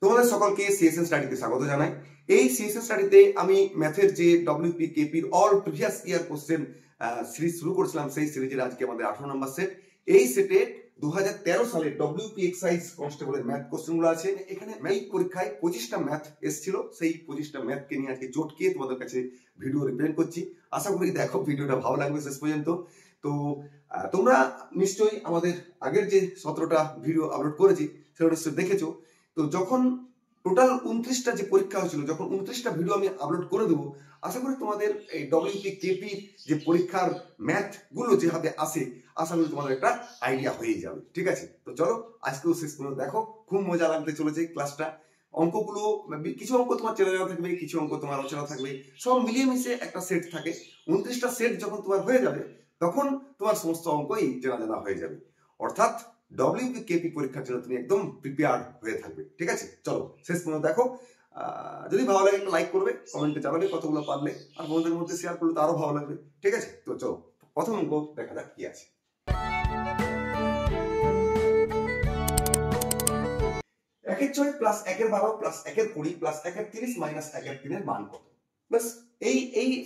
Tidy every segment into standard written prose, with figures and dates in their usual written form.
তোমাদের সকলকে সিএসএন স্টাডিতে স্বাগত জানাই। এই সিএসএন স্টাডিতে আমি ম্যাথের যে ডব্লিউপি কেপির all previous year question series শুরু করেছিলাম, সেই সিরিজের আজকে আমাদের 18 নম্বর সেট। এই সেটে 2013 সালে ডব্লিউপি এক্সাইজ কনস্টেবলের ম্যাথ কোশ্চেনগুলো আছে। এখানে এই পরীক্ষায় 25টা ম্যাথ এসেছিল, সেই 25টা ম্যাথকে নিয়ে আজকে জোটকে তোমাদের কাছে ভিডিও রিপ্রেজেন্ট করছি। আশা করি দেখো ভিডিওটা ভালো লাগবে শেষ পর্যন্ত। তো তোমরা নিশ্চয়ই আমাদের আগের যে 17টা ভিডিও আপলোড করেছি সেটা নিশ্চয়ই দেখেছো। তো যখন টোটাল 29টা যে পরীক্ষা হয়েছিল, যখন 29টা ভিডিও আমি আপলোড করে দেবো, আশা করি তোমাদের এই ডব্লিউপি কেপির যে পরীক্ষার ম্যাথ গুলো যেভাবে আসে, আশা করি তোমাদের একটা আইডিয়া হয়ে যাবে। ঠিক আছে, তো চলো আজকেও শেষ পর্যন্ত দেখো, খুব মজা লাগতে চলেছে ক্লাসটা। অঙ্কগুলো কিছু অঙ্ক তোমার চেনা জানা থাকবে, কিছু অঙ্ক তোমার অচেনা থাকবে, সব মিলিয়ে মিশে একটা সেট থাকে। 29টা সেট যখন তোমার হয়ে যাবে, তখন তোমার সমস্ত অঙ্কই চেনা জানা হয়ে যাবে। অর্থাৎ ডব্লিউপি কেপি পরীক্ষার জন্য তুমি একদম প্রিপেয়ার্ড হয়ে থাকবে। ঠিক আছে, চলো শেষ পর্যন্ত দেখো। যদি ভালো লাগে একটা লাইক করবে, কমেন্টে জানাবে কতগুলো পারলে, আর বন্ধুদের মধ্যে শেয়ার করলে তো আরো ভালো লাগবে। ঠিক আছে, তো চলো প্রথম অঙ্ক দেখা যাক কি আছে। একের 6 প্লাস একের 12 প্লাস একের 20 প্লাস একের 30 মাইনাস একের 3 এর মান কত? বাস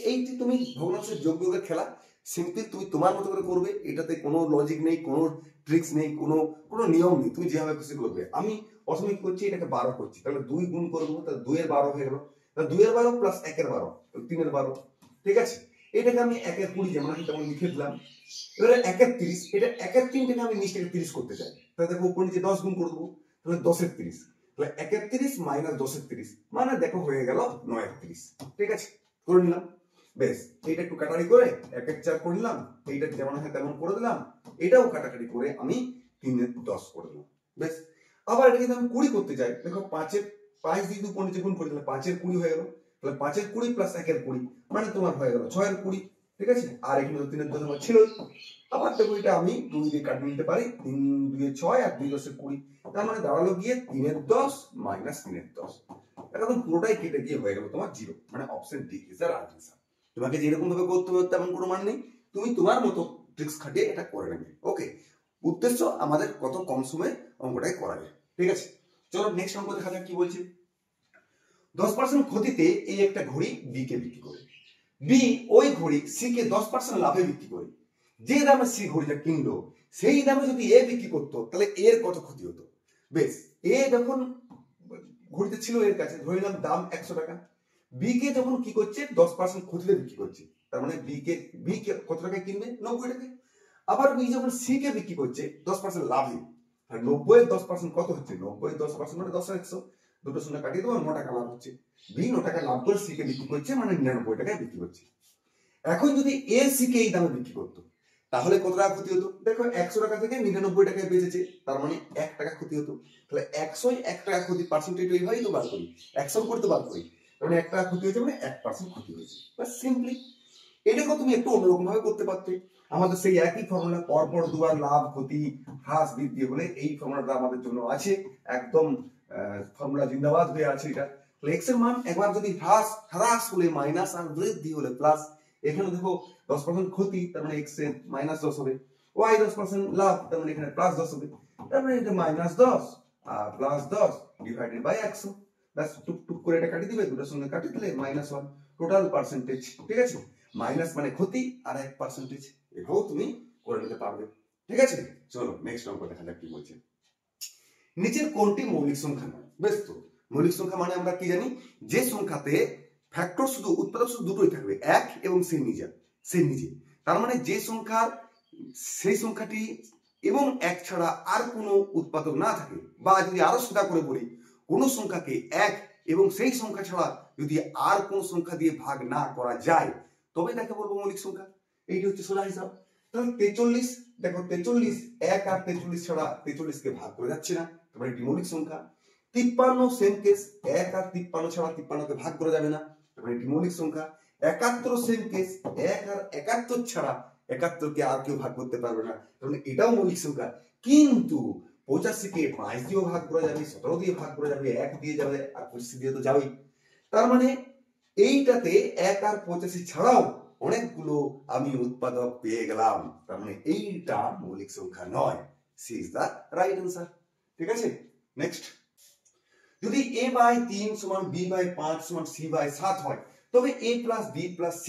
এইটি তুমি ভগ্নাংশের যোগ বিয়োগের খেলা সিম্পল তুমি তোমার মতো করে করবে। এটাতে কোনো লজিক নেই, কোনো ট্রিক্স নেই, কোনো নিয়ম নেই, তুমি যেভাবে খুশি করবে। আমি প্রথমে কি করছি, এটাকে 12 করছি, তাহলে 2 গুণ করবো, তাহলে 2 এর 12 হয়ে গেল। তাহলে 2 এর 12 প্লাস 1 এর 12, 3 এর 12। ঠিক আছে, এটাকে আমি 1 এর 20 যেমন তেমন লিখে দিলাম। এবারে 1 এর 30, এটা 1 এর 3 থেকে আমি নিচটাকে 30 করতে চাই, তাহলে দেখো উপর নিচে 10 গুণ করে দেবো, তাহলে 10 এর 30, তাহলে 1 এর 30 মাইনাস 10 এর 30, মানে দেখো হয়ে গেল 9 এর 30। ঠিক আছে, করে নিলাম। বেশ, এইটা একটু কাটাকাটি করে 1 এর 4 করে নিলাম, এইটা যেমন হয় তেমন করে দিলাম, এটাও কাটাকাটি করে আমি 3 এর 10 করে দিলাম। বেশ, আবার এটাকে যদি আমি 20 করতে চাই, দেখো 5 এর 5 দিয়ে উপর নিচে গুণ করে দিলে 5 এর 20 হয়ে গেল, তাহলে 5 এর 20 প্লাস 1 এর 20, মানে তোমার হয়ে গেল 6 এর 20। ঠিক আছে, আর এখানে 3 এর 10 আমার ছিল। আবার দেখো এটা আমি 2 দিয়ে কাটিয়ে নিতে পারি, 3 2 এ 6 আর 2 10 এ 20, তার মানে দাঁড়ালো গিয়ে 3 এর 10 মাইনাস 3 এর 10। এখন পুরোটাই কেটে গিয়ে হয়ে গেল তোমার 0, মানে option D is the right answer. তোমাকে যেরকম ভাবে করতে হবে তেমন কোনো মান নেই, তুমি তোমার মতো ট্রিক্স খাটিয়ে এটা করে নেবে। ওকে, উদ্দেশ্য আমাদের কত কম সময়ে অঙ্কটাই করা যায়। ঠিক আছে, চলো নেক্সট অঙ্ক দেখা যাক কি বলছে। 10% ক্ষতিতে এই একটা ঘড়ি বি কে বিক্রি করে, বি ওই ঘড়ি সি কে 10% লাভে বিক্রি করে। যে দামে সি ঘড়িটা কিনলো, সেই দামে যদি এ বিক্রি করতো, তাহলে এর কত ক্ষতি হতো? বেশ, এ যখন ঘড়িতে ছিল এর কাছে, ধরে নিলাম দাম 100 টাকা, বি কে যখন কি করছে 10% ক্ষতিতে বিক্রি করছে, তার মানে বি কে কত টাকায় কিনবে? 90 টাকায়। আবার বি যখন সি কে বিক্রি করছে 10% লাভে, 90 এর 10% কত হচ্ছে? 90 এর 10% মানে 10 আর 100, দুটো শূন্য কাটিয়ে দেবো, 9 টাকা লাভ হচ্ছে। বি 9 টাকা লাভ করে সি কে বিক্রি করছে, মানে 99 টাকায় বিক্রি করছে। এখন যদি এ সি কে এই দামে বিক্রি করতো, তাহলে কত টাকা ক্ষতি হতো? দেখো 100 টাকা থেকে 99 টাকায় বেঁচেছে, তার মানে 1 টাকা ক্ষতি হতো। তাহলে 100 1 টাকা ক্ষতি, পার্সেন্টেজ এইভাবেই তো বার করি, 100 করতে বার করি, মানে 1 টাকা ক্ষতি হয়েছে, মানে 1% ক্ষতি হয়েছে। বাস সিম্পলি। এটাকে তুমি একটু অন্যরকম ভাবে করতে পারতে। আমাদের সেই একই ফর্মুলা, পরপর দুবার লাভ ক্ষতি হ্রাস বৃদ্ধি বলে এই ফর্মুলাটা আমাদের জন্য আছে, একদম ফর্মুলা জিন্দাবাদ হয়ে আছে এটা। এক্স এর মান একবার যদি হ্রাস হলে মাইনাস, আর বৃদ্ধি হলে প্লাস। এখানে দেখো 10% ক্ষতি, তার মানে এক্স এর মাইনাস 10 হবে, ওয়াই 10% লাভ, তার মানে এখানে প্লাস 10 হবে, তার মানে এটা মাইনাস 10 আর প্লাস 10 ডিভাইডেড বাই 100। ব্যাস, টুক করে এটা কাটিয়ে দিবে, দুটোর সঙ্গে কাটিয়ে দিলে -1 টোটাল পার্সেন্টেজ। ঠিক আছে, মাইনাস মানে ক্ষতি আর 1%, এটাও তুমি করে নিতে পারবে। ঠিক আছে, চলো নেক্সট অঙ্ক দেখা যাক কি বলছে। নিচের কোনটি মৌলিক সংখ্যা নয়? বেশ, তো মৌলিক সংখ্যা মানে আমরা কি জানি, যে সংখ্যাতে ফ্যাক্টর শুধু, উৎপাদক শুধু দুটোই থাকবে, এক এবং সেই নিজে। তার মানে যে সংখ্যা, সেই সংখ্যাটি এবং এক ছাড়া আর কোনো উৎপাদক না থাকে, বা যদি আরো সোজা করে বলি, কোন সংখ্যাকে এক এবং সেই সংখ্যা ছাড়া যদি আর কোন সংখ্যা দিয়ে ভাগ না করা যায়, তবে তাকে বলবো মৌলিক সংখ্যা। এইটি হচ্ছে সোজা হিসাব। তাহলে 43, দেখো 43 এক আর 43 ছাড়া 43 কে ভাগ করে যাচ্ছে না, তারপরে এটি মৌলিক সংখ্যা। 53 সেম কেস, এক আর 53 ছাড়া 53 কে ভাগ করা যাবে না, তারপরে এটি মৌলিক সংখ্যা। 71 সেম কেস, এক আর 71 ছাড়া 71 কে আর কেউ ভাগ করতে পারবে না, তাহলে এটাও মৌলিক সংখ্যা। কিন্তু 85 কে 5 দিয়েও ভাগ করা যাবে, 17 দিয়ে ভাগ করা যাবে, 1 দিয়ে যাবে, আর 25 দিয়ে তো যাবেই। তার মানে এইটাতে 1 আর 85 ছাড়াও অনেকগুলো আমি উৎপাদক পেয়ে গেলাম, তার মানে এইটা মৌলিক সংখ্যা নয়। C is the right answer. ঠিক আছে, নেক্সট। যদি a বাই 3 সমান b বাই 5 সমান c বাই 7 হয়, তবে a plus b plus c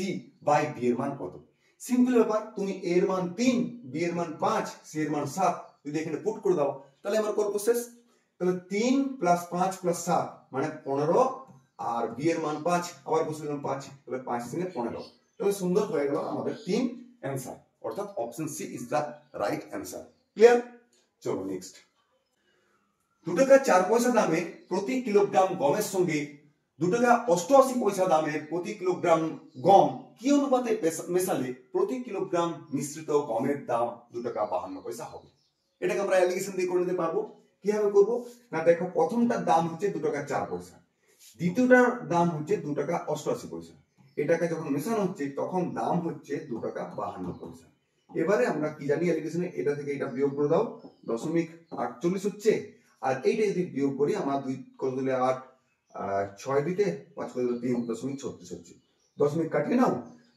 by b এর মান কত? সিম্পল ব্যাপার, তুমি a এর মান 3, b এর মান 5, c এর মান 7 যদি এখানে পুট করে দাও, তাহলে আমার গল্প শেষ। তাহলে 3 প্লাস 5 প্লাস 7 মানে 15, আর b এর মান 5, আবার বসে দিলাম 5, তাহলে 5 থেকে 15, তাহলে সুন্দর হয়ে গেল আমাদের 3 অ্যান্সার, অর্থাৎ option C is the right answer. Clear? চলো নেক্সট। 2 টাকা 4 পয়সা দামের প্রতি কিলোগ্রাম গমের সঙ্গে 2 টাকা 88 পয়সা দামের প্রতি কিলোগ্রাম গম কি অনুপাতে মেশালে প্রতি কিলোগ্রাম মিশ্রিত গমের দাম 2 টাকা 52 পয়সা হবে? এটাকে আমরা অ্যালিগেশন দিয়ে করে নিতে পারবো। কিভাবে করব না, দেখো প্রথমটার দাম হচ্ছে 2 টাকা 4 পয়সা, দ্বিতীয়টার দাম হচ্ছে 2 টাকা 88 পয়সা, এটাকে যখন মেশানো হচ্ছে তখন দাম হচ্ছে 2 টাকা 52 পয়সা। এবারে আমরা কি জানি অ্যালিগেশনে, এটা থেকে এটা বিয়োগ করে দাও, 0.48 হচ্ছে, আর এইটা যদি বিয়োগ করি আমরা 2 করে দিলে 8, 6 দিতে 5 করে দিলে 3.36 হচ্ছে। দশমিক কাটিয়ে নাও,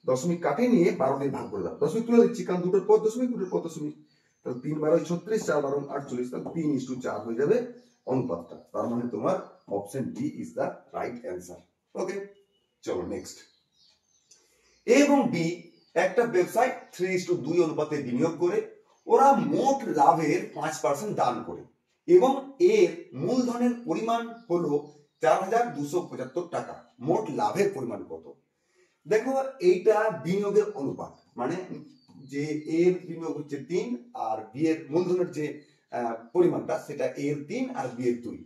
দশমিক কাটিয়ে নিয়ে 12 দিয়ে ভাগ করে দাও, দশমিক তুলে দিচ্ছি কারণ দুটোর পর দশমিক, দুটোর পর দশমিক, তাহলে 3 12 36, 4 12 48, তাহলে 3:4 হয়ে যাবে অনুপাতটা। তার মানে তোমার option D is the right answer. Okay, চলো নেক্সট। এ এবং বি একটা ব্যবসায় 3:2 অনুপাতে বিনিয়োগ করে ওরা মোট লাভের 5% দান করে এবং এর মূলধনের পরিমাণ হলো 4275 টাকা। মোট লাভের পরিমাণ কত? দেখো এইটা বিনিয়োগের অনুপাত, মানে যে এর বিনিয়োগ হচ্ছে 3 আর বি এর মূলধনের যে পরিমাণটা সেটা এর 3 আর বি এর 2।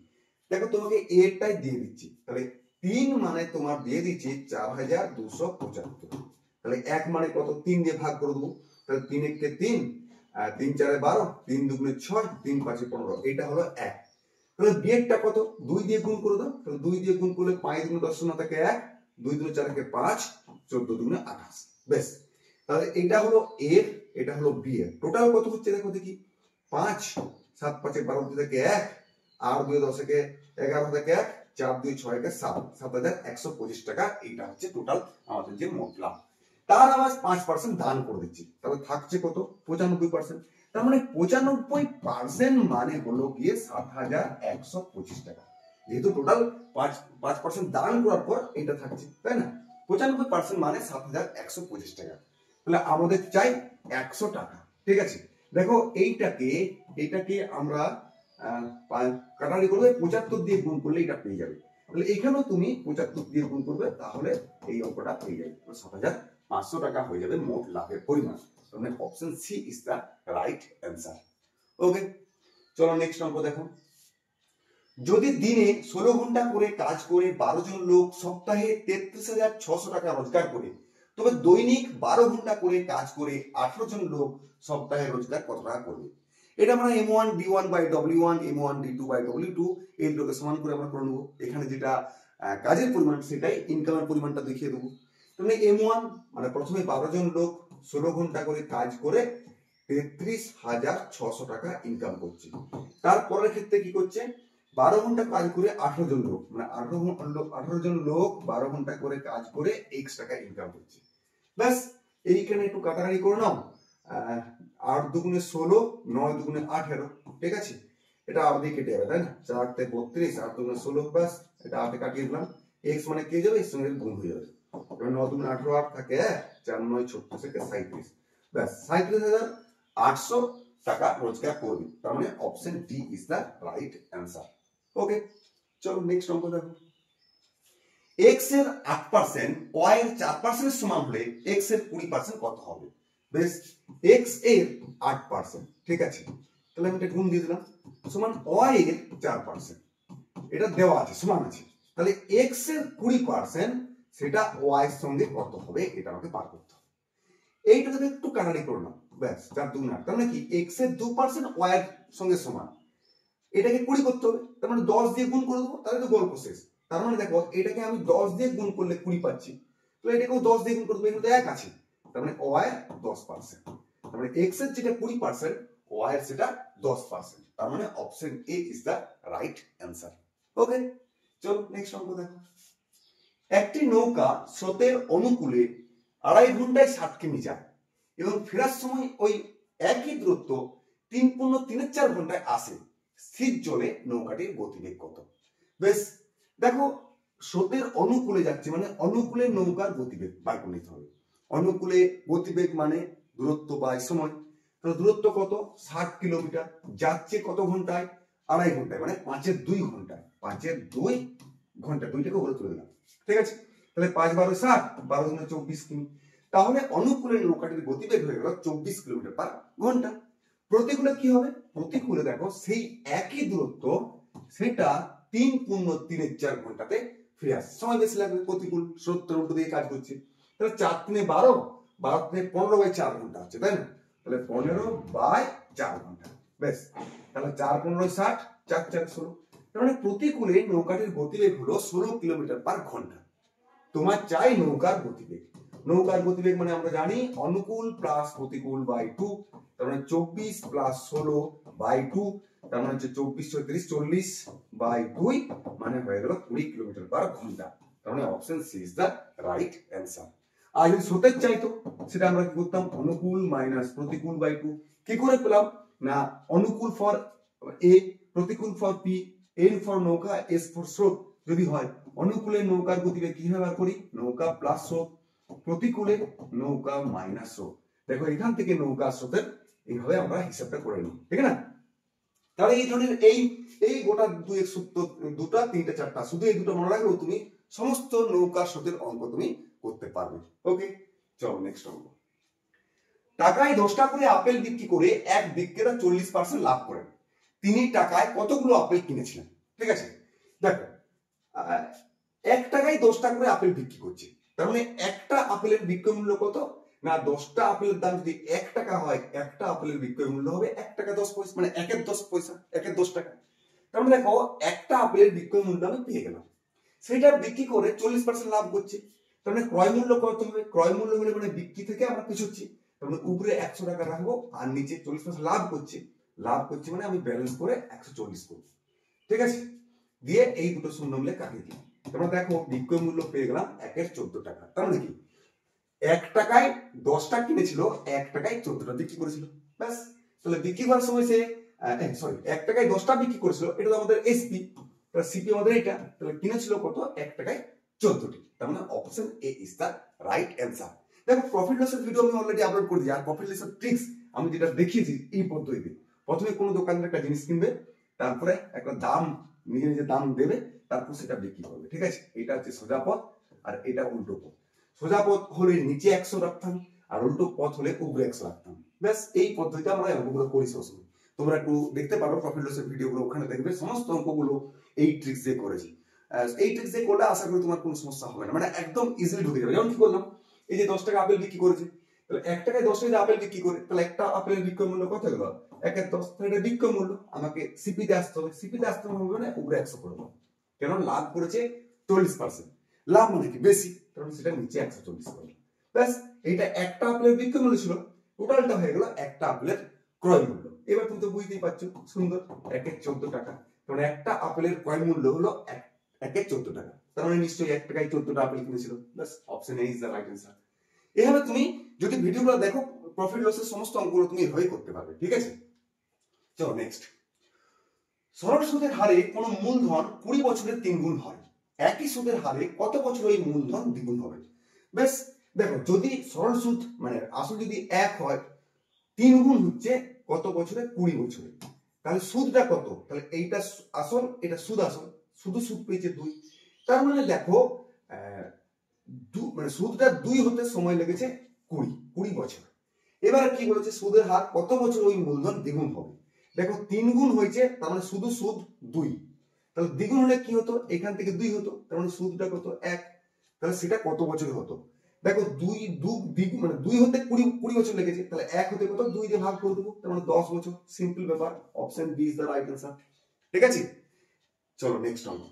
দেখো তোমাকে এরটাই দিয়ে দিচ্ছি, তাহলে 3 মানে তোমার দিয়ে দিচ্ছি 4275, তাহলে 1 মানে কত? 3 দিয়ে ভাগ করে দেবো, তাহলে 3 একে 3, 3 4 12, 3 2 6, 3 5 15, এটা হলো 1। তাহলে বি এরটা কত? 2 দিয়ে গুণ করে দাও, তাহলে 2 দিয়ে গুণ করলে 5 2 10 না থাকে 1, 2 2 4 থেকে 5, 14 2 28। বেশ, তাহলে এটা হলো এর, এটা হলো বি এর। টোটাল কত হচ্ছে দেখো দেখি, 5 7 5 12 থেকে 1, আর 2 10 থেকে 11 থেকে 1, 4 2 6 কে 7, 7125 টাকা। এটা হচ্ছে টোটাল আমাদের যে মোট লাভ। তার আবার 5% দান করে দিচ্ছি, তাহলে থাকছে কত? 95%। তার মানে 95% মানে হলো গিয়ে 7125 টাকা। যেহেতু টোটাল 5% দান করার পর এটা থাকছে, তাই না? 95% মানে 7125 টাকা। তাহলে আমাদের চাই 100 টাকা। ঠিক আছে, দেখো এইটাকে আমরা কাটারি করবে, 75 দিয়ে গুণ করলে এটা পেয়ে যাবে। তাহলে এখানেও তুমি 75 দিয়ে গুণ করবে, তাহলে এই অঙ্কটা পেয়ে যাবে, 7500 টাকা হয়ে যাবে মোট লাভের পরিমাণ। তাহলে option C is the right answer. Okay, চলো নেক্সট অঙ্ক দেখো। যদি দিনে 16 ঘন্টা করে কাজ করে 12 জন লোক সপ্তাহে 33,600 টাকা রোজগার করে, তবে দৈনিক 12 ঘন্টা করে কাজ করে 18 জন লোক সপ্তাহে রোজগার কত টাকা করবে? এটা আমরা M1 D1 by W1, M1 D2 by W2 এই দুটোকে সমান করে আমরা করে নেবো। এখানে যেটা কাজের পরিমাণ সেটাই ইনকামের পরিমাণটা দেখিয়ে দেবো। তাহলে M1 মানে প্রথমে 12 জন লোক 16 ঘন্টা করে কাজ করে 33,600 টাকা ইনকাম করছে। তারপরের ক্ষেত্রে কি করছে? 12 ঘন্টা কাজ করে 18 জন লোক, মানে 18 জন লোক 12 ঘন্টা করে কাজ করে x টাকা ইনকাম করছে। ব্যাস, এইখানে একটু কাটাকাটি করে নাও, 8 দুগুণে 16, 9 দুগুণে 18, ঠিক আছে? এটা 8 দিয়ে কেটে যাবে, তাই না? 4 তে 32, 8 দুগুণে 16, ব্যাস এটা 8 এ কাটিয়ে দিলাম, x মানে কে যাবে, এর সঙ্গে গুণ হয়ে যাবে। এবার 9 দুগুণে 18, 8 থাকে 4 9 36 কে 37, ব্যাস 37,800 টাকা রোজগার করবে। তার মানে option D is the right answer. Okay, চলো নেক্সট অঙ্ক দেখো। x এর 8% y এর 4% এর সমান হলে x এর 20% কত হবে? বেশ, x এর 8%, ঠিক আছে, তাহলে আমি এটা গুণ দিয়ে দিলাম, সমান y এর 4%, এটা দেওয়া আছে সমান আছে, তাহলে x এর 20% সেটা y এর সঙ্গে কত হবে এটা আমাকে বার করতে হবে। এইটা যদি একটু কাটারি করে নাও, ব্যাস 4 2 8, তার মানে কি x এর 2% y এর সঙ্গে সমান, এটাকে 20 করতে হবে, তার মানে 10 দিয়ে গুণ করে দেবো, তাহলে তো গল্প শেষ। তার মানে দেখো এটাকে আমি 10 দিয়ে গুণ করলে 20 পাচ্ছি, তো এটাকেও 10 দিয়ে গুণ করে দেবো, এখানে 1 আছে, তার মানে y এর 10%, তার মানে x এর যেটা 20% y এর সেটা 10%, তার মানে option A is the right answer. Okay, চলো নেক্সট অঙ্ক দেখো। একটি নৌকা স্রোতের অনুকূলে 2.5 ঘন্টায় 60 কিমি যায় এবং ফেরার সময় ওই একই দূরত্ব 3.34 ঘন্টায় আসে, স্থির জলে নৌকাটির গতিবেগ কত? বেশ, দেখো স্রোতের অনুকূলে যাচ্ছে মানে অনুকূলে নৌকার গতিবেগ বার করে নিতে হবে। অনুকূলে গতিবেগ মানে দূরত্ব বাই সময়। তো দূরত্ব কত? 60 কিলোমিটার। যাচ্ছে কত ঘন্টায়? 2.5 ঘন্টায়, মানে 5-2 ঘন্টায়। 5-2 ঘন্টা, দুইটাকে উপরে তুলে দিলাম, ঠিক আছে। তাহলে 5-12 60, 12 24 কিমি। তাহলে অনুকূলে নৌকাটির গতিবেগ হয়ে গেল 24 কিলোমিটার পার ঘন্টা। প্রতিকূলে কি হবে? প্রতিকূলে দেখো সেই একই দূরত্ব, সেটা 3×3=4 ঘন্টাতে ফিরে আসছে। সময় বেশি লাগবে, প্রতিকূল স্রোতের উল্টো দিকে কাজ করছে। তাহলে 4×3=12, 12×15/4 ঘন্টা হচ্ছে, তাই না? তাহলে 15/4 ঘন্টা। বেশ, তাহলে 4×15=60, 4×4=16। তার মানে প্রতিকূলে নৌকাটির গতিবেগ হলো 16 কিলোমিটার পার ঘন্টা। তোমার চাই নৌকার গতিবেগ। নৌকার গতিবেগ মানে আমরা জানি অনুকূল প্লাস প্রতিকূল বাই 2, তার মানে 24 প্লাস 16 বাই 2, তার মানে হচ্ছে 24-36-40/2, মানে হয়ে গেল 20 কিলোমিটার পার ঘন্টা। তার মানে option C is the right answer. আর যদি স্রোতের চাইতো সেটা আমরা কি করতাম? অনুকূল মাইনাস প্রতিকূল বাই 2। কি করে পেলাম? না অনুকূল ফর এ, প্রতিকূল ফর পি, এন ফর নৌকা, এস ফর স্রোত যদি হয়, অনুকূলে নৌকার গতিবেগ কিভাবে বার করি? নৌকা প্লাস স্রোত, প্রতিকূলে নৌকা মাইনাস স্রোত। দেখো এখান থেকে নৌকা স্রোতের এইভাবে আমরা হিসাবটা করে নিই, ঠিক না? তাহলে এই ধরনের এই গোটা দুটা তিনটা চারটা, শুধু এই দুটো মনে রাখলেও তুমি সমস্ত নৌকা স্রোতের অঙ্ক তুমি করতে পারবে। ওকে, চলো নেক্সট অঙ্ক। টাকায় 10টা করে আপেল বিক্রি করে এক বিক্রেতা 40% লাভ করেন। তিনি টাকায় কতগুলো আপেল কিনেছিলেন? ঠিক আছে, দেখো 1 টাকায় 10টা করে আপেল বিক্রি করছে, তার মানে একটা আপেলের বিক্রয় মূল্য কত? না 10টা আপেলের দাম যদি 1 টাকা হয়, একটা আপেলের বিক্রয় মূল্য হবে 1 টাকা 10 পয়সা, মানে 1-এর 10 পয়সা, 1-এর 10 টাকা। তার মানে দেখো একটা আপেলের বিক্রয় মূল্য আমি পেয়ে গেলাম, সেটা বিক্রি করে 40% লাভ করছে। তার মানে ক্রয় মূল্য কত হবে? ক্রয় মূল্য হলে মানে বিক্রি থেকে আমরা পিছুচ্ছি, তার মানে উপরে 100 টাকা রাখবো আর নিচে 40% লাভ করছে। লাভ করছে মানে আমি ব্যালেন্স করে 140 করব, ঠিক আছে। দিয়ে এই দুটো শূন্য মিলে কাটিয়ে দিই। তোমরা দেখো বিক্রয় মূল্য পেয়ে গেলাম 1-এর 14 টাকা। তার মানে কি 1 টাকায় 10টা কিনেছিল, 1 টাকায় 14টা বিক্রি করেছিল। ব্যাস, তাহলে বিক্রি করার সময় সে 1 টাকায় 10টা বিক্রি করেছিল, এটা তো আমাদের এসপি, তাহলে সিপি আমাদের এটা, তাহলে কিনেছিল কত? 1 টাকায় 14টি। তার মানে option A is the right answer. দেখো প্রফিট লসের ভিডিও আমি অলরেডি আপলোড করে দিই, আর প্রফিট লসের ট্রিক্স আমি যেটা দেখিয়েছি এই পদ্ধতিতে। প্রথমে কোনো দোকানের একটা জিনিস কিনবে, তারপরে একটা দাম নিজে নিজে দাম দেবে, তারপর সেটা বিক্রি করবে, ঠিক আছে। এটা হচ্ছে সোজা পথ আর এটা উল্টো পথ। সোজা পথ হলে নিচে 100 রাখতাম, আর উল্টো পথ হলে উপরে 100 রাখতাম। ব্যাস এই পদ্ধতিতে আমরা অঙ্কগুলো করি সবসময়। তোমরা একটু দেখতে পারো প্রফিট লসের ভিডিওগুলো, ওখানে দেখবে সমস্ত অঙ্কগুলো এই ট্রিক্স দিয়ে করেছি। এই ট্রিক্স দিয়ে করলে আশা করি তোমার কোনো সমস্যা হবে না, মানে একদম ইজিলি ঢুকে যাবে। যেমন কি করলাম, এই যে 10 টাকা আপেল বিক্রি করেছে, তাহলে 1 টাকায় 10 টাকা আপেল বিক্রি করে, তাহলে একটা আপেলের বিক্রয় মূল্য কত হলো? 1-এর 10, তাহলে এটা বিক্রয় মূল্য। আমাকে সিপিতে আসতে হবে, সিপিতে আসতে হবে মানে উপরে 100 করবো, কেন লাভ করেছে 40%। লাভ মানে কি বেশি, কারণ সেটা নিচে 140 করবে। ব্যাস, এইটা একটা আপেলের বিক্রয় মূল্য ছিল, টোটালটা হয়ে গেল একটা আপেলের ক্রয় মূল্য। এবার তুমি তো বুঝতেই পারছো, সুন্দর 1-এর 14 টাকা, কারণ একটা আপেলের ক্রয় মূল্য হলো 1-এর 14 টাকা, তার মানে নিশ্চয়ই 1 টাকায় 14টা আপেল কিনেছিল। ব্যাস, option A is the right answer. এভাবে তুমি যদি ভিডিওগুলো দেখো, প্রফিট লসের সমস্ত অঙ্কগুলো তুমি এভাবেই করতে পারবে, ঠিক আছে। চলো নেক্সট। সরল সুদের হারে কোন মূলধন 20 বছরে 3 গুণ হয়, একই সুদের হারে কত বছর ওই মূলধন দ্বিগুণ হবে? বেশ, দেখো যদি সরল সুদ মানে আসল যদি 1 হয়, 3 গুণ হচ্ছে কত বছরে? 20 বছরে। তাহলে সুদটা কত? তাহলে এইটা আসল, এটা সুদ আসল, শুধু সুদ পেয়েছে 2। তার মানে দেখো মানে সুদটা 2 হতে সময় লেগেছে 20 বছর। এবারে কি বলেছে? সুদের হার কত বছর ওই মূলধন দ্বিগুণ হবে। দেখো 3 গুণ হয়েছে, তার মানে শুধু সুদ 2, তাহলে দ্বিগুণ হলে কি হতো? এখান থেকে 2 হতো, তার মানে সুদটা কত? 1। তাহলে সেটা কত বছর হতো? দেখো 2 মানে 2 হতে 20 বছর লেগেছে, তাহলে 1 হতে কত? 2 দিয়ে ভাগ করে দেবো, তার মানে 10 বছর। সিম্পল ব্যাপার, option B is the right answer, ঠিক আছে। চলো নেক্সট অঙ্ক।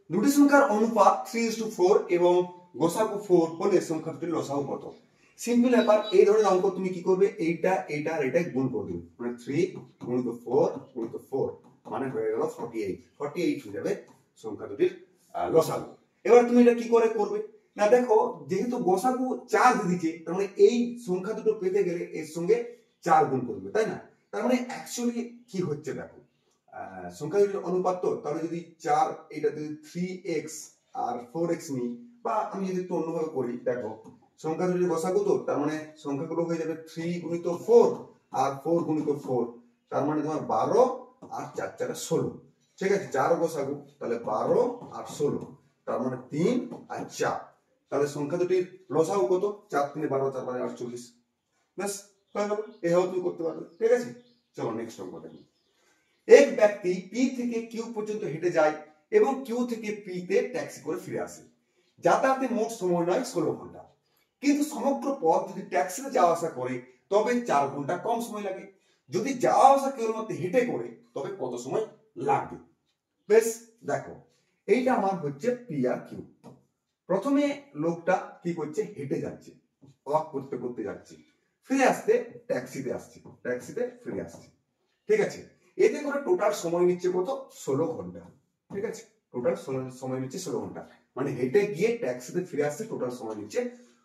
দুটি সংখ্যার অনুপাত 3:4 এবং গসাগু 4 হলে সংখ্যা দুটির লসাগু কত? সিম্পল ব্যাপার। এই ধরনের অঙ্ক তুমি কি করবে? এইটা এইটা আর এটা গুণ করে দেবে, মানে 3 গুণিত 4 গুণিত 4 মানে হয়ে গেল 48। 48 হয়ে যাবে সংখ্যা দুটির লসাগু। এবার তুমি এটা কি করে করবে? না দেখো যেহেতু গসাগু 4 দিয়েছে, তার মানে এই সংখ্যা দুটো পেতে গেলে এর সঙ্গে 4 গুণ করবে, তাই না? তার মানে অ্যাকচুয়ালি কি হচ্ছে দেখো, সংখ্যা দুটির অনুপাত, তো তাহলে যদি 4 এটা যদি 3x আর 4x নিই, বা আমি যদি একটু অন্যভাবে করি, দেখো সংখ্যা দুটির গসাগু, তো তার মানে সংখ্যাগুলো হয়ে যাবে 3 গুণিত 4 আর 4 গুণিত 4, তার মানে তোমার 12 আর 4 4 16। ঠিক আছে, 4 গসাগু, তাহলে 12 আর 16, তার মানে 3 আর 4। তাহলে সংখ্যা দুটির লসাগু কত? 4 3 12, 4 12 48। ব্যাস হয়ে গেল, এভাবে তুমি করতে পারবে। ঠিক আছে, চলো নেক্সট অঙ্ক দেখো। এক ব্যক্তি পি থেকে কিউ পর্যন্ত হেঁটে যায় এবং কিউ থেকে পি তে ট্যাক্সি করে ফিরে আসে। যাতায়াতে মোট সময় নয় 16 ঘন্টা, কিন্তু সমগ্র পথ যদি ট্যাক্সিতে যাওয়া আসা করে তবে 4 ঘন্টা কম সময় লাগে। যদি যাওয়া আসা কেবলমাত্র হেঁটে করে তবে কত সময় লাগবে? বেশ, দেখো এইটা আমার হচ্ছে পি আর কিউ। প্রথমে লোকটা কি করছে? হেঁটে যাচ্ছে, ওয়াক করতে করতে যাচ্ছে, ফিরে আসতে ট্যাক্সিতে আসছে, ট্যাক্সিতে ফিরে আসছে। ঠিক আছে, এতে করে টোটাল সময় নিচ্ছে কত? 16 ঘন্টা। ঠিক আছে, টোটাল সময় নিচ্ছে 16 ঘন্টা, মানে হেঁটে গিয়ে ট্যাক্সিতে ফিরে আসতে টোটাল সময় নিচ্ছে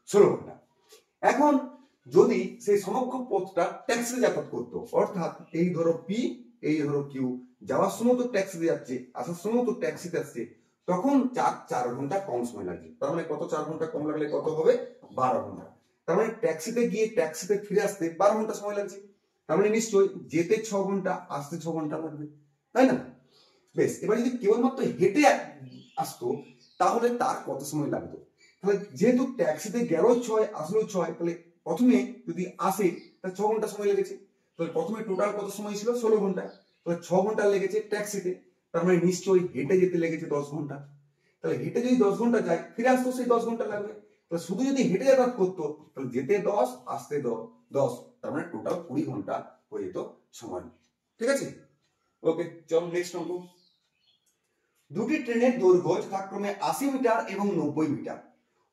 16 ঘন্টা। এখন যদি সেই সমগ্র পথটা ট্যাক্সিতে যাতায়াত করতো, অর্থাৎ এই ধরো পি, এই ধরো কিউ, যাওয়ার সময় তো ট্যাক্সিতে যাচ্ছে, আসার সময় তো ট্যাক্সিতে আসছে, তখন 4 ঘন্টা কম সময় লাগছে। তার মানে কত? 4 ঘন্টা কম লাগলে কত হবে? 12 ঘন্টা। তার মানে ট্যাক্সিতে গিয়ে ট্যাক্সিতে ফিরে আসতে 12 ঘন্টা সময় লাগছে। তার মানে নিশ্চয়ই যেতে 6 ঘন্টা, আসতে 6 ঘন্টা লাগবে, তাই না? বেশ, এবার যদি কেবলমাত্র হেঁটে আসতো তাহলে তার কত সময় লাগতো? তাহলে যেহেতু ট্যাক্সিতে গেল 6, আসলো 6, তাহলে প্রথমে যদি আসে তাহলে 6 ঘন্টা সময় লেগেছে। তাহলে প্রথমে টোটাল কত সময় ছিল? 16 ঘন্টা। তাহলে 6 ঘন্টা লেগেছে ট্যাক্সিতে, তার মানে নিশ্চয়ই হেঁটে যেতে লেগেছে 10 ঘন্টা। তাহলে হেঁটে যদি 10 ঘন্টা যায়, ফিরে আসতো সেই 10 ঘন্টা লাগবে। তাহলে শুধু যদি হেঁটে যাতায়াত করতো তাহলে যেতে 10, আসতে 10, তার মানে টোটাল 20 ঘন্টা হয়ে যেত সময়। ঠিক আছে, ওকে, চলো নেক্সট অঙ্ক। দুটি ট্রেনের দৈর্ঘ্য যথাক্রমে 80 মিটার এবং 90 মিটার।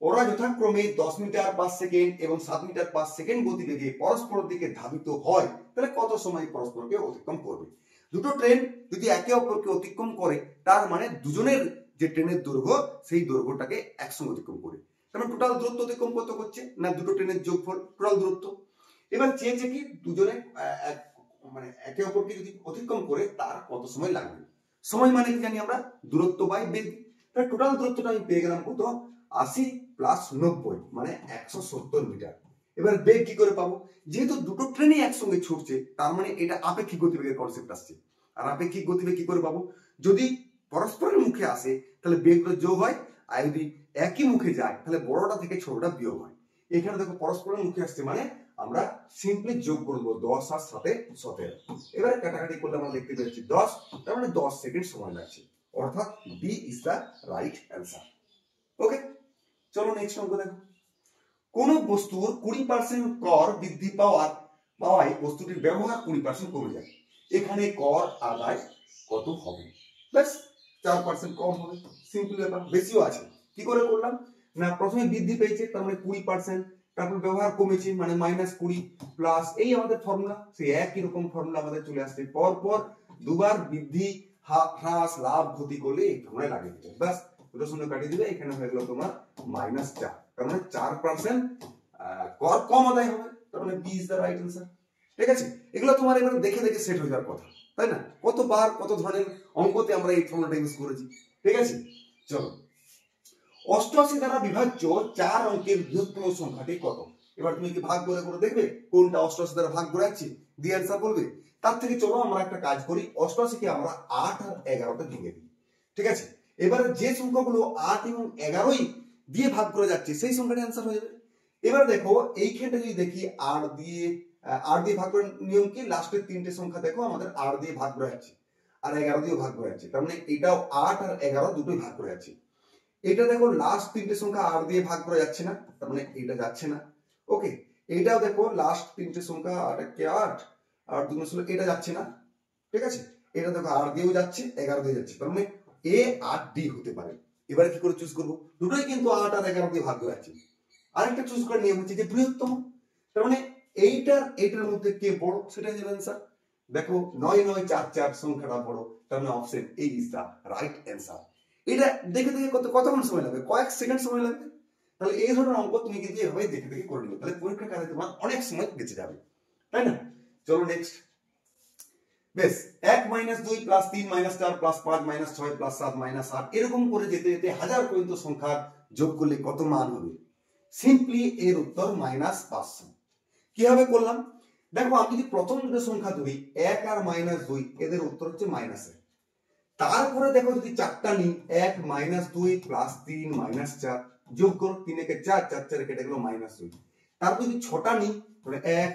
ওরা যথাক্রমে 10 মিটার পার সেকেন্ড এবং 7 মিটার পার সেকেন্ড গতিবেগে পরস্পরের দিকে ধাবিত হয়, তাহলে কত সময় পরস্পরকে অতিক্রম করবে? দুটো ট্রেন যদি একে অপরকে অতিক্রম করে, তার মানে দুজনের যে ট্রেনের দৈর্ঘ্য, সেই দৈর্ঘ্যটাকে একসঙ্গে অতিক্রম করে। তার মানে টোটাল দূরত্ব অতিক্রম কত করছে? না দুটো ট্রেনের যোগফল টোটাল দূরত্ব। এবার চেয়েছে কি দুজনে মানে একে অপরকে যদি অতিক্রম করে তার কত সময় লাগবে। সময় মানে কি জানি আমরা? দূরত্ব বাই বেগ। তাহলে টোটাল দূরত্বটা আমি পেয়ে গেলাম কত? 80 প্লাস 90 মানে 170 মিটার। এবার বেগ কি করে পাবো? যেহেতু দুটো ট্রেনই একসঙ্গে ছুটছে, তার মানে এটা আপেক্ষিক গতিবেগের কনসেপ্ট আসছে। আর আপেক্ষিক গতিবেগ কি করে পাবো? যদি পরস্পরের মুখে আসে তাহলে বেগটা যোগ হয়, আর যদি একই মুখে যায় তাহলে বড়টা থেকে ছোটটা বিয়োগ হয়। এখানে দেখো পরস্পরের মুখে আসছে মানে আমরা সিম্পলি যোগ করবো 10 আর 17। এবারে কাটাকাটি করলে আমরা দেখতে পাচ্ছি 10, তার মানে 10 সেকেন্ড সময় লাগছে, অর্থাৎ B is the right answer. Okay, চলো নেক্সট অঙ্ক দেখো। কোন বস্তুর 20% কর বৃদ্ধি পাওয়ায় বস্তুটির ব্যবহার 20% কমে যায়। এখানে কর আদায় কত হবে? ব্যাস 4% কম হবে, সিম্পল ব্যাপার। বেশিও আছে, কি করে করলাম? না প্রথমে বৃদ্ধি পেয়েছে তার মানে 20%, তারপর ব্যবহার কমেছে মানে -20 প্লাস এই আমাদের ফর্মুলা, সেই একই রকম ফর্মুলা আমাদের চলে আসছে। পর দুবার বৃদ্ধি হ্রাস লাভ ক্ষতি করলে এই ফর্মুলায় লাগিয়ে দিতে, ব্যাস দুটো শূন্য কাটিয়ে দিলে এখানে হয়ে গেল তোমার -4। তার মানে 4% কর কম আদায় হবে, তার মানে B is the right answer. ঠিক আছে, এগুলো তোমার এবারে দেখে দেখে সেট হয়ে যাওয়ার কথা, তাই না? কতবার কত ধরনের অঙ্কতে আমরা এই ফর্মুলাটা ইউজ করেছি। ঠিক আছে, চলো 88 দ্বারা বিভাজ্য 4 অঙ্কের বৃহত্তম সংখ্যাটি কত? এবার তুমি কি ভাগ করে করে দেখবে কোনটা 88 দ্বারা ভাগ করে যাচ্ছে, দিয়ে অ্যান্সার বলবে। তার থেকে চলো আমরা একটা কাজ করি, 88 কে আমরা 8 আর 11তে ভেঙে দিই। ঠিক আছে, এবার যে সংখ্যাগুলো 8 এবং 11ই দিয়ে ভাগ করে যাচ্ছে সেই সংখ্যাটি অ্যান্সার হয়ে যাবে। এবার দেখো এইখানটা যদি দেখি 8 দিয়ে ভাগ করার নিয়ম কি? লাস্টের তিনটে সংখ্যা দেখো আমাদের 8 দিয়ে ভাগ করে যাচ্ছে আর 11 দিয়েও ভাগ করে যাচ্ছে, তার মানে এটাও 8 আর 11 দুটোই ভাগ করে যাচ্ছে। এটা দেখো লাস্ট তিনটে সংখ্যা 8 দিয়ে ভাগ করে যাচ্ছে না, তার মানে এটা যাচ্ছে না। ওকে, এটাও দেখো লাস্ট তিনটে সংখ্যা 8 কে 8 আর 2 16, এটা যাচ্ছে না। ঠিক আছে, এটা দেখো 8 দিয়েও যাচ্ছে 11 দিয়ে যাচ্ছে, তার মানে এ আর ডি হতে পারে। এবারে কি করে চুজ করব? দুটোই কিন্তু 8 আর 11 দিয়ে ভাগ করে যাচ্ছে। আরেকটা চুজ করার নিয়ম হচ্ছে যে বৃহত্তম, তার মানে এইটার মধ্যে কে বড় সেটা হচ্ছে অ্যান্সার। দেখো 9 9 4 4 সংখ্যাটা বড়, তার মানে option A is the right answer. এটা দেখে দেখে কতক্ষণ সময় লাগবে? কয়েক সেকেন্ড সময় লাগবে। তাহলে এই ধরনের অঙ্ক তুমি কিন্তু এভাবে দেখে দেখে করে নিবে, তাহলে পরীক্ষার কাজে তোমার অনেক সময় বেঁচে যাবে, তাই না? চলো নেক্সট। বেশ 1 - 2 + 3 - 4 + 5 - 6 + 7 - 8 এরকম করে যেতে যেতে হাজার পর্যন্ত সংখ্যার যোগ করলে কত মান হবে? সিম্পলি এর উত্তর -500। কিভাবে করলাম? দেখো আমি যদি প্রথম দুটো সংখ্যা ধরি 1 আর -2 এদের উত্তর হচ্ছে -1। তারপরে দেখো যদি চারটা নিই 1 - 2 + 3 - 4 যোগ করো 3 একে 4 4 4 কেটে গেল -2। তারপর যদি ছটা নিই তাহলে 1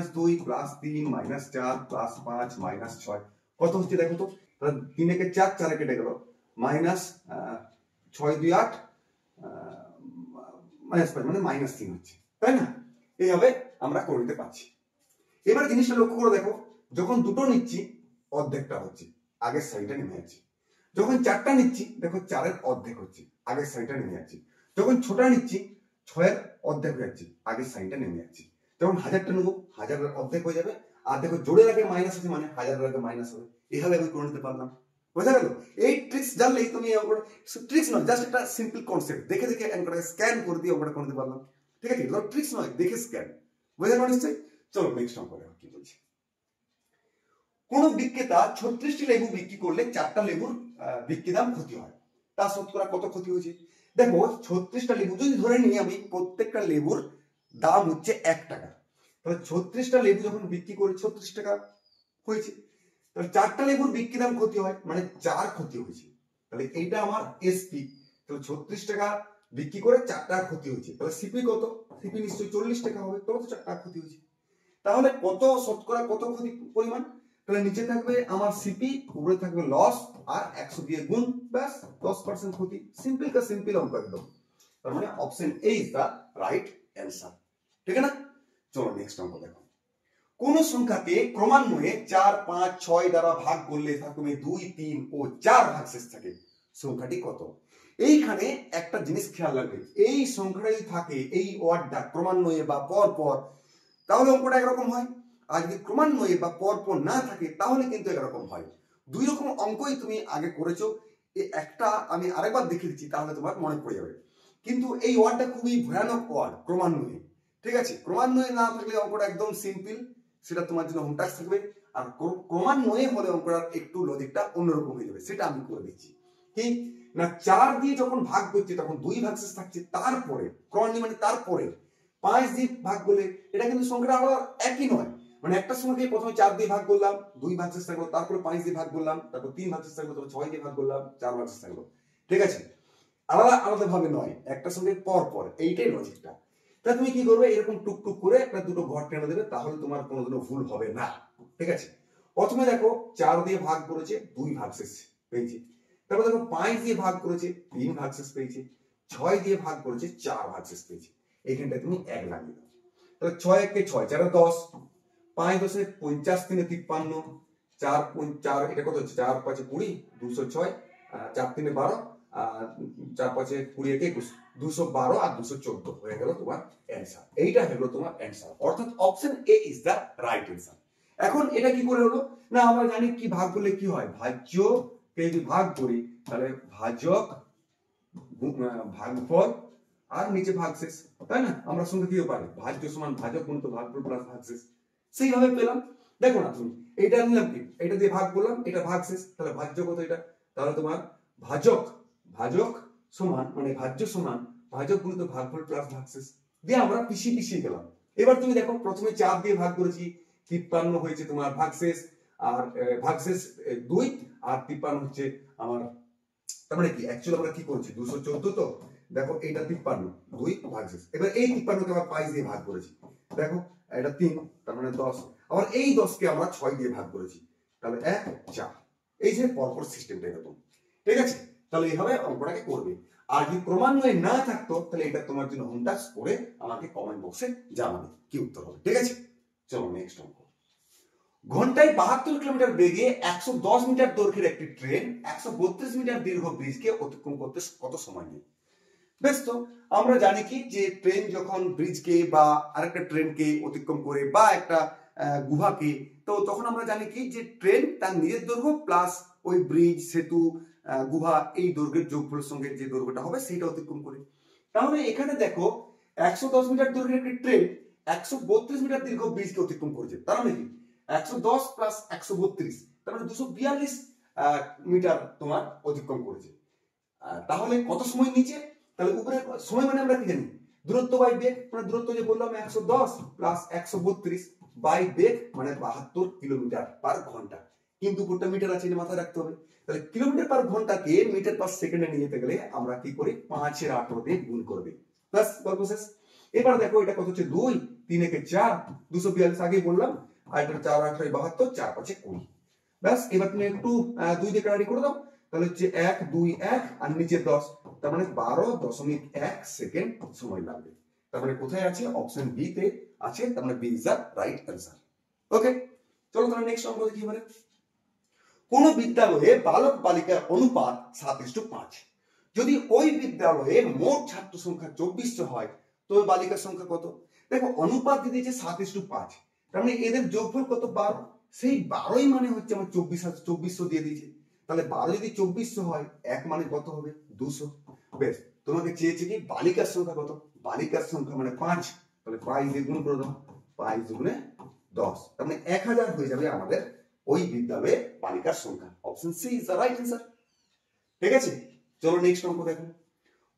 - 2 + 3 - 4 + 5 - 6 কত হচ্ছে দেখো তো? তাহলে 3 একে 4 4 কেটে গেল -6 2 8 -5 মানে -3 হচ্ছে, তাই না? এইভাবে আমরা করে নিতে পারছি। এবার জিনিসটা লক্ষ্য করে দেখো, যখন দুটো নিচ্ছি অর্ধেকটা হচ্ছে, আগের সাইডটা নেমে যাচ্ছে। যখন চারটা নিচ্ছি দেখো 4-এর অর্ধেক হচ্ছে, আগের সাইডটা নেমে যাচ্ছে। যখন ছোটা নিচ্ছি 6-এর অর্ধেক হয়ে যাচ্ছে, আগের সাইডটা নেমে যাচ্ছে। যখন 1000টা নেবো 1000-এর অর্ধেক হয়ে যাবে, আর দেখো জোড়ের আগে মাইনাস আছে মানে 1000-এর আগে মাইনাস হবে। এভাবে আমি করে নিতে পারলাম। বোঝা গেল? এই ট্রিক্স জানলেই তুমি ট্রিক্স নয়, জাস্ট একটা সিম্পল কনসেপ্ট দেখে দেখে অঙ্কটাকে স্ক্যান করে দিয়ে অঙ্কটা করতে পারলাম। ঠিক আছে? এগুলো ট্রিক্স নয়, দেখে স্ক্যান। বোঝা গেল নিশ্চয়ই? চলো নেক্সট অঙ্ক দেখো কি বলছি। কোন বিক্রেতা 36টি লেবু বিক্রি করলে 4টা লেবুর বিক্রি দাম ক্ষতি হয়, তার শতকরা কত ক্ষতি হয়েছে? দেখো 36টা লেবু যদি ধরে নিই আমি, প্রত্যেকটা লেবুর দাম হচ্ছে 1 টাকা, তাহলে 36টা লেবু যখন বিক্রি করে 36 টাকা হয়েছে, তাহলে 4টা লেবুর বিক্রি দাম ক্ষতি হয় মানে 4 ক্ষতি হয়েছে। তাহলে এইটা আমার এসপি, তাহলে 36 টাকা বিক্রি করে 4 টাকা ক্ষতি হয়েছে, তাহলে সিপি কত? সিপি নিশ্চয়ই 40 টাকা হবে, তবে তো 4 টাকা ক্ষতি হয়েছে। তাহলে কত শতকরা কত ক্ষতি পরিমাণ? তাহলে নিচে থাকবে আমার সিপি, উপরে থাকবে লস, আর 100 দিয়ে গুণ, ব্যাস 10% ক্ষতি। সিম্পল কা সিম্পল অঙ্ক একদম। তার মানে option A is the right answer. ঠিক আছে না? চলো নেক্সট অঙ্ক দেখো। কোন সংখ্যাকে ক্রমান্বয়ে 4 5 6 দ্বারা ভাগ করলে থাকবে 2 3 ও 4 ভাগশেষ থাকে, সংখ্যাটি কত? এইখানে একটা জিনিস খেয়াল রাখবে, এই সংখ্যাটা যদি থাকে এই ওয়ার্ডটা ক্রমান্বয়ে বা পর পর, তাহলে অঙ্কটা একরকম হয়। আর যদি ক্রমান্বয়ে বা পরপর না থাকে তাহলে কিন্তু একরকম হয়। দুই রকম অঙ্কই তুমি আগে করেছো, একটা আমি আরেকবার দেখিয়ে দিচ্ছি তাহলে তোমার মনে পড়ে যাবে। কিন্তু এই ওয়ার্ডটা খুবই ভয়ানক ওয়ার্ড, ক্রমান্বয়ে। ঠিক আছে? ক্রমান্বয়ে না থাকলে অঙ্কটা একদম সিম্পল, সেটা তোমার জন্য হোম টাস্ক থাকবে। আর ক্রমান্বয়ে হলে অঙ্কটার একটু লজিকটা অন্যরকম হয়ে যাবে, সেটা আমি করে দিচ্ছি। কি না, 4 দিয়ে যখন ভাগ করছে তখন 2 ভাগশেষ থাকছে, তারপরে ক্রমান্বয়ে মানে তারপরে 5 দিয়ে ভাগ করলে, এটা কিন্তু সংখ্যাটা আবার একই নয়। মানে একটা সংখ্যাকে প্রথমে 4 দিয়ে ভাগ করলাম, 2 ভাগশেষ থাকলো, তারপরে 5 দিয়ে ভাগ করলাম, তারপর 3 ভাগশেষ থাকলো, তারপর 6 দিয়ে ভাগ করলাম, 4 ভাগশেষ থাকলো। ঠিক আছে? আলাদা আলাদা ভাবে নয়, একটা সঙ্গে পর পর, এইটাই লজিকটা। তা তুমি কি করবে, এরকম টুকটুক করে একটা দুটো ঘর টেনে দেবে, তাহলে তোমার কোনোদিনও ভুল হবে না। ঠিক আছে? প্রথমে দেখো 4 দিয়ে ভাগ করেছে, 2 ভাগশেষ পেয়েছে। তারপর দেখো 5 দিয়ে ভাগ করেছে, 3 ভাগশেষ পেয়েছে। 6 দিয়ে ভাগ করেছে, 4 ভাগশেষ পেয়েছে। এইখানটায় তুমি 1 লাগিয়ে দাও। তাহলে 6 একে 6, 4 10, 5 10 50, 3 53, 4 4 এটা কত হচ্ছে, 4 5 20, 206, 4 3 12, 4 5 20 21, 212 আর 214 হয়ে গেল তোমার অ্যান্সার। এইটা হলো তোমার অ্যান্সার, অর্থাৎ option A is the right answer. এখন এটা কি করে হলো না, আমরা জানি কি ভাগ করলে কি হয়, ভাজ্যকে যদি ভাগ করি তাহলে ভাজক ভাগফল আর নিচে ভাগশেষ, তাই না? আমরা সঙ্গে দিতে পারি ভাজ্য সমান ভাজক গুণিত ভাগফল প্লাস ভাগশেষ, সেইভাবে পেলাম। দেখো না তুমি এটা নিলাম কি, এটা দিয়ে ভাগ করলাম, এটা ভাগশেষ, তাহলে ভাজ্য কত এটা, তাহলে তোমার ভাজক ভাজক সমান মানে ভাজ্য সমান ভাজক গুণিত ভাগফল প্লাস ভাগশেষ, দিয়ে আমরা পিছিয়ে পিছিয়ে গেলাম। এবার তুমি দেখো প্রথমে 4 দিয়ে ভাগ করেছি, 53 হয়েছে তোমার ভাগশেষ, আর ভাগশেষ 2 আর 53 হচ্ছে আমার, তার মানে কি অ্যাকচুয়ালি আমরা কি করছি 214, তো দেখো এইটা 53 2 ভাগশেষ। এবার এই 53 কে আবার 5 দিয়ে ভাগ করেছি, দেখো এটা 3 তার মানে 10, আবার এই 10 কে আমরা 6 দিয়ে ভাগ করেছি, তাহলে 1 4। এই যে পরপর সিস্টেমটা এরকম। ঠিক আছে? তাহলে এইভাবে অঙ্কটাকে করবে। আর যদি ক্রমান্বয়ে না থাকতো তাহলে এটা তোমার জন্য হোম টাস্ক করে আমাকে কমেন্ট বক্সে জানাবে কি উত্তর হবে। ঠিক আছে? চলো নেক্সট অঙ্ক। ঘন্টায় 72 কিলোমিটার বেগে 110 মিটার দৈর্ঘ্যের একটি ট্রেন 132 মিটার দীর্ঘ ব্রিজকে অতিক্রম করতে কত সময় নেয়? বেশ, তো আমরা জানি কি যে ট্রেন যখন ব্রিজকে বা আরেকটা ট্রেনকে অতিক্রম করে বা একটা গুহাকে, তো তখন আমরা জানি কি যে ট্রেন তার নিজের দৈর্ঘ্য প্লাস ওই ব্রিজ সেতু গুহা এই দৈর্ঘ্যের যোগফলের সঙ্গে যে দৈর্ঘ্যটা হবে সেটা অতিক্রম করে। তাহলে এখানে দেখো 110 মিটার দৈর্ঘ্যের একটি ট্রেন 132 মিটার দীর্ঘ ব্রিজকে অতিক্রম করেছে, তার মানে কি 110 প্লাস 132 তার মানে 242 মিটার তোমার অতিক্রম করেছে। তাহলে কত সময় নিচে? তাহলে উপরে সময় মানে আমরা কি জানি, দূরত্ব বাই বেগ, মানে দূরত্ব যে বললাম 110 প্লাস 132 বাই বেগ মানে 72 কিলোমিটার পার ঘন্টা, কিন্তু উপরটা মিটার আছে, এটা মাথায় রাখতে হবে। তাহলে কিলোমিটার পার ঘন্টাকে মিটার পার সেকেন্ডে নিয়ে যেতে গেলে আমরা কি করি, 5-18 দিয়ে গুণ করবে, ব্যাস গল্প শেষ। এবার দেখো এটা কত হচ্ছে 2, 3 একে 4, 242 আগেই বললাম, আর এটা 4 8 72, 4 5 20, ব্যাস। এবার তুমি একটু 2 দিয়ে কাটাকাটি করে দাও, তাহলে হচ্ছে 1 2 1 আর নিচে 10, তার মানে 12.1 সেকেন্ড সময় লাগবে। তার মানে কোথায় আছে, অপশন বি তে আছে, তার মানে B is the right answer. Okay, চলো তাহলে নেক্সট অঙ্ক দেখি। এবারে কোন বিদ্যালয়ে বালক বালিকার অনুপাত 7:5, যদি ওই বিদ্যালয়ে মোট ছাত্র সংখ্যা 2400 হয় তবে বালিকার সংখ্যা কত? দেখো অনুপাত দিয়ে দিয়েছে 7:5, তার মানে এদের যোগফল কত, 12, সেই 12ই মানে হচ্ছে আমার 2400 দিয়ে দিয়েছে। তাহলে 12 যদি 2400 হয়, 1 মানে কত হবে, 200। বেশ, তোমাকে চেয়েছে কি বালিকার সংখ্যা কত, বালিকার সংখ্যা মানে 5, তাহলে 5 দিয়ে গুণ করে দাও, 5 দুগুণে 10, তার মানে 1000 হয়ে যাবে আমাদের ওই বিদ্যালয়ে বালিকার সংখ্যা। Option C is the right answer. ঠিক আছে, চলো নেক্সট অঙ্ক দেখো।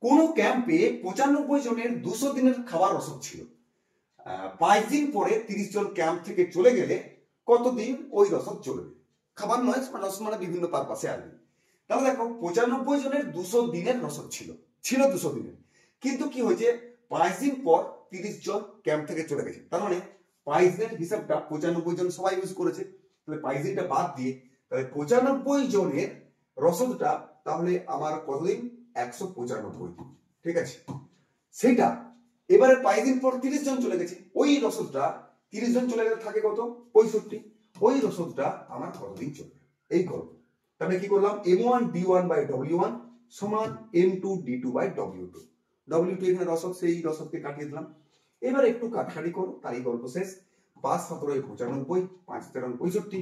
কোন ক্যাম্পে 95 জনের 200 দিনের খাবার রসদ ছিল, 5 দিন পরে 30 জন ক্যাম্প থেকে চলে গেলে কতদিন ওই রসদ চলবে? খাবার নয়, রসদ মানে বিভিন্ন পারপাসে আসবে। তাহলে দেখো 95 জনের 200 দিনের রসদ ছিল 200 দিনের, কিন্তু কি হয়েছে 5 দিন পর 30 জন ক্যাম্প থেকে চলে গেছে, তার মানে 5 দিনের হিসাবটা 95 জন সবাই ইউজ করেছে, তাহলে 5 দিনটা বাদ দিয়ে তাহলে 95 জনের রসদটা তাহলে আমার কতদিন, 195 দিন। ঠিক আছে, সেটা এবারে 5 দিন পর 30 জন চলে গেছে, ওই রসদটা 30 জন চলে গেলে থাকে কত, 65, ওই রসদটা আমার কতদিন চলবে, এই গল্প। তাহলে কি করলাম, m1 d1 বাই w1 সমান m2 d2 by w2, w2 এখানে রসদ, সেই রসদকে কাটিয়ে দিলাম। এবার একটু কাটাকাটি করো, তাই গল্প শেষ। 5 17 95, 5 13 65,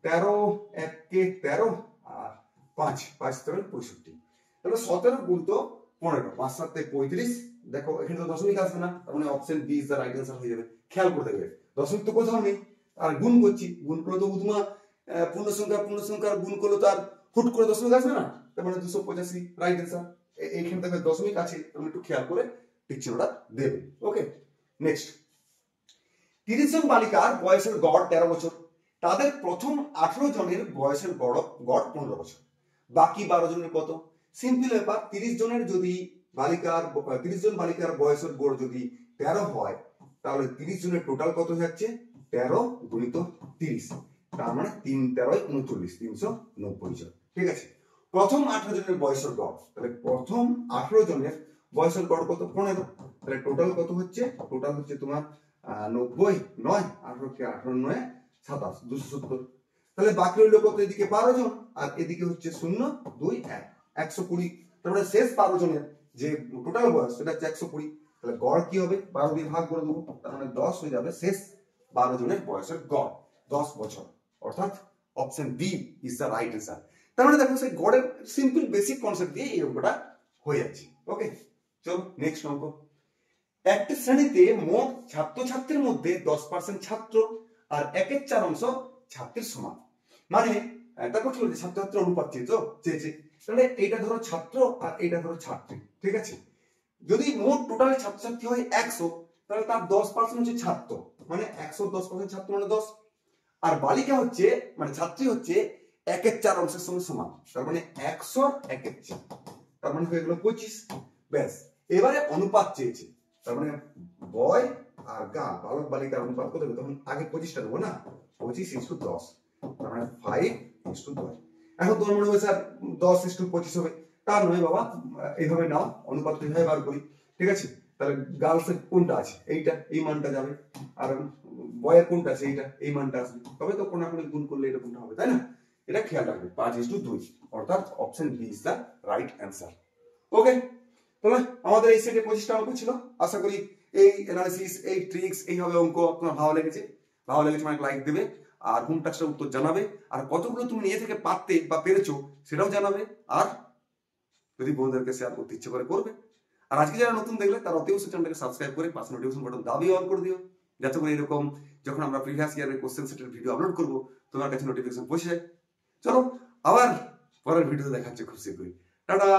13 1 কে 13 আর 5 5 13 65, তাহলে 17 গুণিত 15, 5 7 35, দেখো এখানে তো দশমিক আসবে না, তার মানে option B is the right answer হয়ে যাবে। খেয়াল করে দেখবে দশমিক তো কোথাও নেই, আর গুণ করছি, গুণ করে তো উদ্মা পূর্ণ সংখ্যা গুণ করলে তো আর হুট করে দশমিক আসবে না, তার মানে 285 রাইট অ্যান্সার। এইখানে দেখবে দশমিক আছে, তুমি একটু খেয়াল করে ঠিক চিহ্নটা দেবে। ওকে, নেক্সট। 30 জন বালিকার বয়সের গড় 13 বছর, তাদের প্রথম 18 জনের বয়সের গড় 15 বছর, বাকি 12 জনের কত? সিম্পল ব্যাপার, 30 জনের যদি 30 জন বালিকার বয়সের গড় যদি 13 হয়, তাহলে 30 জনের টোটাল কত হয়ে যাচ্ছে, 13 গুণিত 30, তার মানে 3 13 39, 390 জন। ঠিক আছে, প্রথম 18 জনের বয়সের গড়, তাহলে প্রথম 18 জনের বয়সের গড় কত, 15, তাহলে টোটাল কত হচ্ছে, টোটাল হচ্ছে তোমার 90 9 18 কে 18 9 27, 270। তাহলে বাকি রইল কত, এদিকে 12 জন আর এদিকে হচ্ছে 0 2 1 120, তারপরে শেষ 12 জনের যে টোটাল বয়স সেটা হচ্ছে 120, তাহলে গড় কি হবে, 12 দিয়ে ভাগ করে দেবো, তার মানে 10 হয়ে যাবে শেষ 12 জনের বয়সের গড়, 10 বছর, অর্থাৎ option B is the right answer. তার মানে দেখো সেই গড়ের সিম্পল বেসিক কনসেপ্ট দিয়ে এই অঙ্কটা হয়ে যাচ্ছে। ওকে, চলো নেক্সট অঙ্ক। একটি শ্রেণীতে মোট ছাত্রছাত্রীর মধ্যে 10% ছাত্র আর 1/4 ছাত্রীর সমান, মানে তারপর কি বলছে, ছাত্রছাত্রী অনুপাত চেয়েছে, তাহলে এইটা ধরো ছাত্র আর এইটা ধরো ছাত্রী। ঠিক আছে, যদি মোট টোটাল ছাত্রছাত্রী হয় 100, তাহলে তার 10% হচ্ছে ছাত্র, মানে 100 10% ছাত্র মানে 10, আর বালিকা হচ্ছে মানে ছাত্রী হচ্ছে 1/4 সঙ্গে সমান, তার মানে 100 1/4, তার মানে হয়ে গেল 25। ব্যাস, এবারে অনুপাত চেয়েছে, তার মানে বয় আর গার্ল বালক বালিকার অনুপাত কত হবে, তখন আগে 25টা দেবো না, 25:10, তার মানে 5:10। এখন তোমার মনে হবে স্যার 10:25 হবে, তা নয় বাবা, এইভাবে নাও, অনুপাত এইভাবে বার করি। ঠিক আছে, তাহলে গার্লসের কোনটা আছে, এইটা, এই মানটা যাবে, আর বয়ের কোনটা আছে, এইটা, এই মানটা আসবে, তবে তো কোনাকুনি গুণ করলে এরকমটা হবে, তাই না? এটা খেয়াল রাখবে, 5:2, অর্থাৎ option B is the right answer. Okay, তাহলে আমাদের এই সেটে 25টা অঙ্ক ছিল। আশা করি এই অ্যানালিসিস, এই ট্রিক্স, এইভাবে অঙ্ক তোমার ভালো লেগেছে মানে লাইক দেবে, আর হোম টাস্কের উত্তর জানাবে, আর কতগুলো তুমি নিজে থেকে পারতে বা পেরেছো সেটাও জানাবে, আর যদি বন্ধুদেরকে শেয়ার করতে ইচ্ছে করে করবে। আর আজকে যারা নতুন দেখলে তারা অতি অবশ্যই চ্যানেলটাকে সাবস্ক্রাইব করে পাশে নোটিফিকেশন বাটন দাবি অন করে দিও, যাতে করে এরকম যখন আমরা প্রিভিয়াস ইয়ারের কোশ্চেন সেটের ভিডিও আপলোড করবো তোমার কাছে নোটিফিকেশন পৌঁছে যায়। চলো আবার পরের ভিডিওতে দেখাচ্ছে খুব শীঘ্রই। টাটা।